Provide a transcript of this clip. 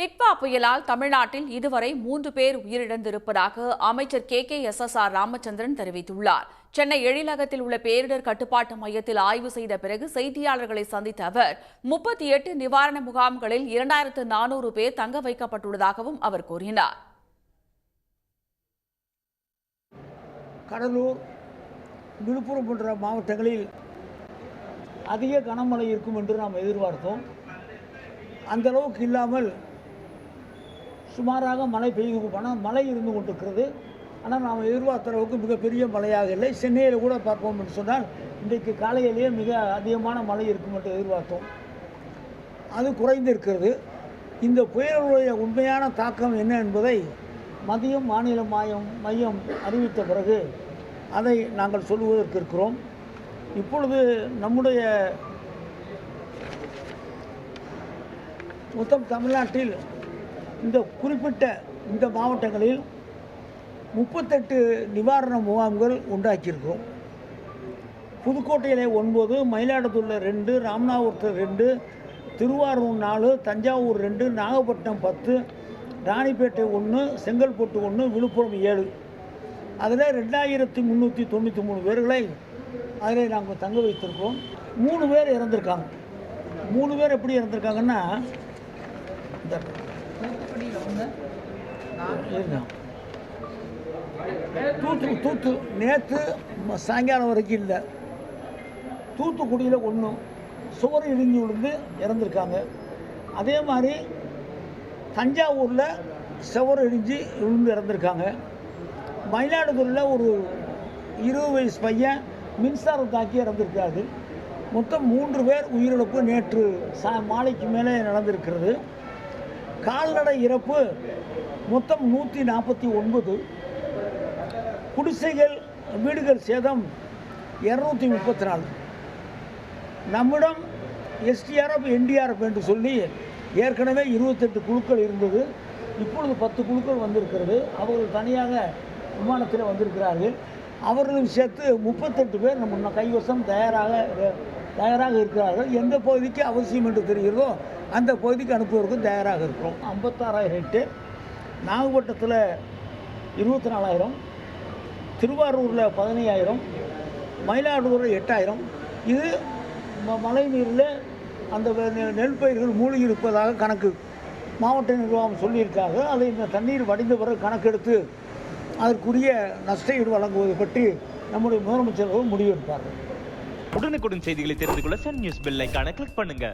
டிட்வா புயலால் தமிழ்நாட்டில் இதுவரை 3 பேர் உயிரிழந்திருப்பதாக அமைச்சர் KKSSR ராமச்சந்திரன் தெரிவித்துள்ளார். சென்னை எழிலகத்தில் உள்ள பேரிடர் கட்டுப்பாட்டு மையத்தில் ஆய்வு செய்த பிறகு செய்தியாளர்களை சந்தித்த அவர் 38 நிவாரண முகாம்களில் 2400 பேர் தங்க வைக்கப்பட்டுள்ளதாகவும் அவர் கூறினார். கடலூர், விழுப்புரம் போன்ற மாவட்டங்களில் அதிக கனமழை இருக்கும் என்று நாம் எதிர்பார்த்தோம். அந்த அளவுக்கு இல்லாமல் சுமாராக மழை மழை இருந்து கொண்டிருக்கிறது. ஆனால் நாம் எதிர்பார்த்த அளவுக்கு மிகப்பெரிய மழையாக இல்லை. சென்னையில் கூட பார்ப்போம் என்று சொன்னால் இன்றைக்கு காலையிலேயே மிக அதிகமான மழை இருக்கும் என்று எதிர்பார்த்தோம். அது குறைந்து இருக்கிறது. இந்த புயலுடைய உண்மையான தாக்கம் என்ன என்பதை மதியம் மாநில மையம் அறிவித்த பிறகு அதை நாங்கள் சொல்லுவதற்கு இருக்கிறோம். இப்பொழுது நம்முடைய மொத்தம் தமிழ்நாட்டில் இந்த குறிப்பிட்ட இந்த மாவட்டங்களில் 38 நிவாரண முகாம்கள் உண்டாக்கியிருக்கிறோம். புதுக்கோட்டையில் 9, மயிலாடுதுறையில் 2, ராமநாதபுரத்தில் 2, திருவாரூர் 4, தஞ்சாவூர் 2, நாகப்பட்டினம் 10, ராணிப்பேட்டை 1, செங்கல்பட்டு 1, விழுப்புரம் 7. அதில் 2393 பேர்களை அதில் நாங்கள் தங்க வைத்திருக்கிறோம். 3 பேர் இறந்துருக்காங்க. 3 பேர் எப்படி இறந்துருக்காங்கன்னா, தூத்து நேற்று சாயங்காலம் வரைக்கும் இல்லை. தூத்துக்குடியில் 1 சுவர் இடிஞ்சு விழுந்து இறந்துருக்காங்க. அதே மாதிரி தஞ்சாவூரில் சுவர் இடிஞ்சு விழுந்து இறந்துருக்காங்க. மயிலாடுதுறையில் ஒரு 20 வயசு பையன் மின்சாரம் தாக்கி இறந்துருக்காரு. மொத்தம் 3 பேர் உயிரிழப்பு நேற்று மாலைக்கு மேலே நடந்திருக்கிறது. கால்நடை இறப்பு மொத்தம் 149. குடிசைகள் வீடுகள் சேதம் 234. நம்மிடம் SDRF NDRF என்று சொல்லி ஏற்கனவே 28 குழுக்கள் இருந்தது. இப்பொழுது 10 குழுக்கள் வந்திருக்கிறது. அவர்கள் தனியாக விமானத்தில் வந்திருக்கிறார்கள். அவர்களும் சேர்த்து 38 பேர் நம்ம கைவசம் தயாராக இருக்கிறார்கள். எந்த பகுதிக்கு அவசியம் என்று தெரிகிறதோ அந்த பகுதிக்கு அனுப்புவதற்கும் தயாராக இருக்கிறோம். 56,000 ஹெக்டேர், நாகப்பட்டினத்தில் 24,000, திருவாரூரில் 15,000, மயிலாடுதுறையில் 8,000. இது மழை நீரில் அந்த நெல் பயிர்கள் மூழ்கி இருப்பதாக கணக்கு மாவட்ட நிர்வாகம் சொல்லியிருக்காங்க. அதை இந்த தண்ணீர் வடிந்த பிறகு கணக்கெடுத்து அதற்குரிய நஷ்ட ஈடு வழங்குவது பற்றி நம்முடைய முதலமைச்சர்கள் முடிவெடுப்பார்கள். உடனுக்குடன் செய்திகளை தெரிந்து கொள்ள சன் நியூஸ் பெல் ஐகானை கிளிக் பண்ணுங்க.